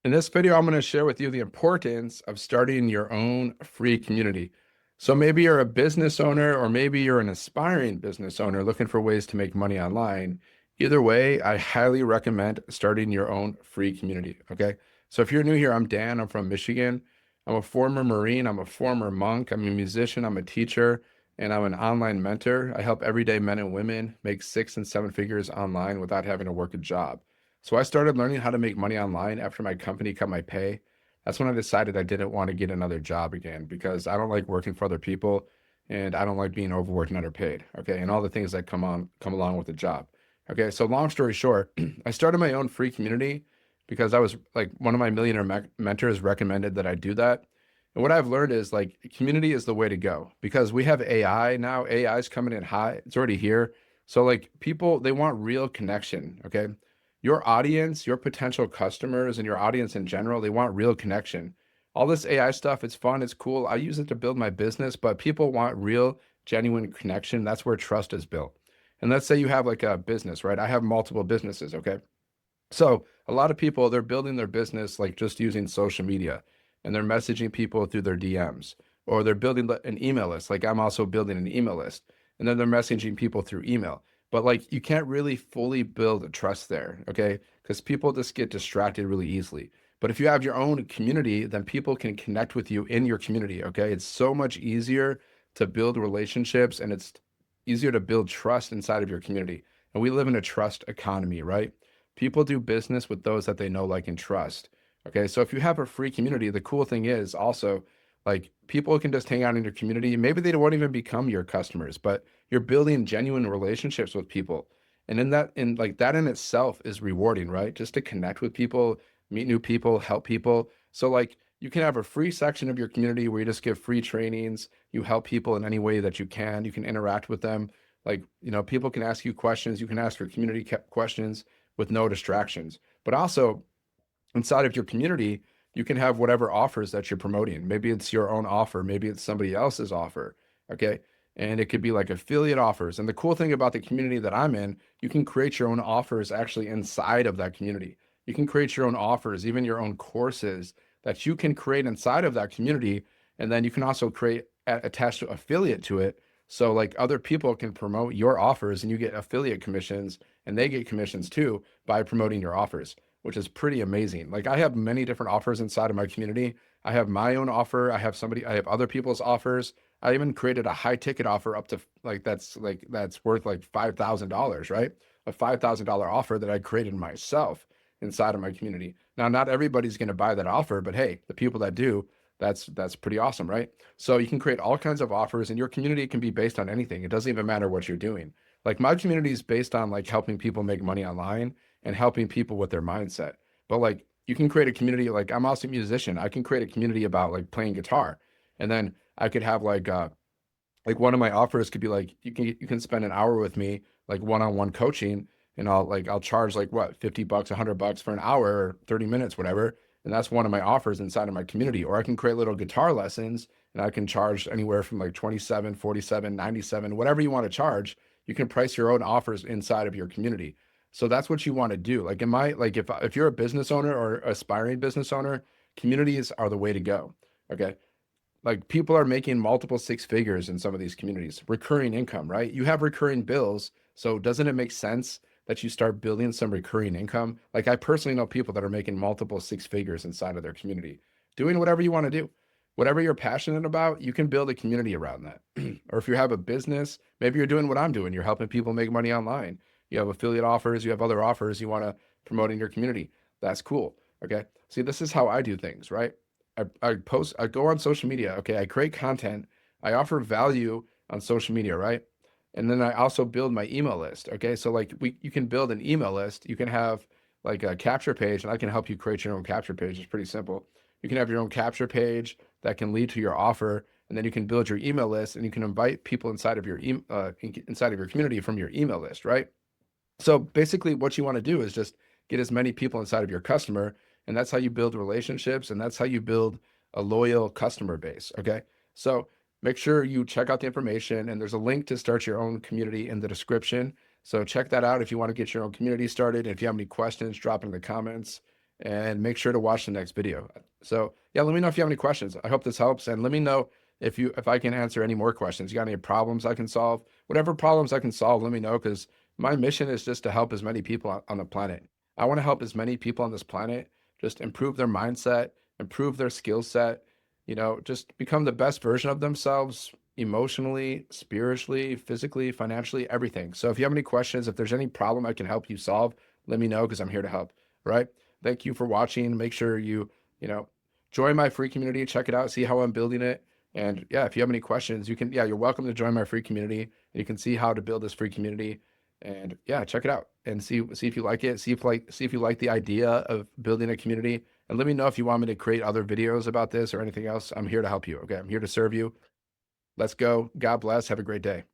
In this video, I'm going to share with you the importance of starting your own free community. So maybe you're a business owner, or maybe you're an aspiring business owner looking for ways to make money online. Either way, I highly recommend starting your own free community. Okay. So if you're new here, I'm Dan. I'm from Michigan. I'm a former Marine. I'm a former monk. I'm a musician. I'm a teacher, and I'm an online mentor. I help everyday men and women make 6 and 7 figures online without having to work a job. So I started learning how to make money online after my company cut my pay. That's when I decided I didn't want to get another job again because I don't like working for other people and I don't like being overworked and underpaid. Okay. And all the things that come along with the job. Okay. So long story short, I started my own free community because I was like one of my millionaire mentors recommended that I do that. And what I've learned is like community is the way to go because we have AI now. AI is coming in high. It's already here. So like people, they want real connection. Okay. Your audience, your potential customers, and your audience in general, they want real connection. All this AI stuff, it's fun, it's cool. I use it to build my business, but people want real, genuine connection. That's where trust is built. And let's say you have like a business, right? I have multiple businesses, okay? So a lot of people, they're building their business like just using social media and they're messaging people through their DMs, or they're building an email list. Like I'm also building an email list, and then they're messaging people through email. But like you can't really fully build trust there, okay? Because people just get distracted really easily. But if you have your own community, then people can connect with you in your community, okay? It's so much easier to build relationships and it's easier to build trust inside of your community. And we live in a trust economy, right? People do business with those that they know, like, and trust. Okay. So if you have a free community, the cool thing is also like people can just hang out in your community. Maybe they won't even become your customers, but you're building genuine relationships with people. And in like that in itself is rewarding, right? Just to connect with people, meet new people, help people. So like you can have a free section of your community where you just give free trainings. You help people in any way that you can. You can interact with them. Like, people can ask you questions. You can ask your community questions with no distractions. But also inside of your community, you can have whatever offers that you're promoting. Maybe it's your own offer, maybe it's somebody else's offer. Okay. And it could be like affiliate offers. And the cool thing about the community that I'm in, you can create your own offers actually inside of that community. You can create your own offers, even your own courses that you can create inside of that community. And then you can also create attached to affiliate to it. So like other people can promote your offers and you get affiliate commissions and they get commissions too by promoting your offers, which is pretty amazing. Like I have many different offers inside of my community. I have my own offer. I have other people's offers. I even created a high ticket offer up to that's worth like $5,000, right? A $5,000 offer that I created myself inside of my community. Now, not everybody's going to buy that offer, but hey, the people that do, that's pretty awesome, right? So you can create all kinds of offers and your community can be based on anything. It doesn't even matter what you're doing. Like my community is based on like helping people make money online and helping people with their mindset. But like you can create a community, like I'm also a musician. I can create a community about like playing guitar. And then I could have like one of my offers could be like you can spend an hour with me, like one-on-one coaching, and I'll charge like what, $50, $100 for an hour or 30 minutes, whatever. And that's one of my offers inside of my community. Or I can create little guitar lessons and I can charge anywhere from like 27, 47, 97, whatever you want to charge. You can price your own offers inside of your community. So that's what you want to do. Like if you're a business owner or aspiring business owner, communities are the way to go. Okay. Like people are making multiple six figures in some of these communities, recurring income, right? You have recurring bills. So doesn't it make sense that you start building some recurring income? Like I personally know people that are making multiple six figures inside of their community, doing whatever you want to do. Whatever you're passionate about, you can build a community around that. Or if you have a business, maybe you're doing what I'm doing. You're helping people make money online. You have affiliate offers, you have other offers you want to promote in your community. That's cool. Okay. See, this is how I do things, right? I go on social media. Okay. I create content. I offer value on social media, right? And then I also build my email list. Okay. So like you can build an email list. You can have like a capture page and I can help you create your own capture page. It's pretty simple. You can have your own capture page that can lead to your offer. And then you can build your email list and you can invite people inside of inside of your community from your email list, right? So basically what you want to do is just get as many people inside of your customer, and that's how you build relationships and that's how you build a loyal customer base. Okay. So make sure you check out the information and there's a link to start your own community in the description. So check that out if you want to get your own community started. If you have any questions, drop in the comments and make sure to watch the next video. So yeah, let me know if you have any questions. I hope this helps, and let me know if I can answer any more questions. You got any problems I can solve? Whatever problems I can solve, let me know, because my mission is just to help as many people on the planet. I want to help as many people on this planet just improve their mindset, improve their skill set, just become the best version of themselves emotionally, spiritually, physically, financially, everything. So if you have any questions, if there's any problem I can help you solve, let me know, because I'm here to help. Right? Thank you for watching. Make sure you know, join my free community, check it out, see how I'm building it. And yeah, if you have any questions, you're welcome to join my free community. You can see how to build this free community. And yeah, check it out and see if you like it. See if you like the idea of building a community. And let me know if you want me to create other videos about this or anything else. I'm here to help you. Okay. I'm here to serve you. Let's go. God bless. Have a great day.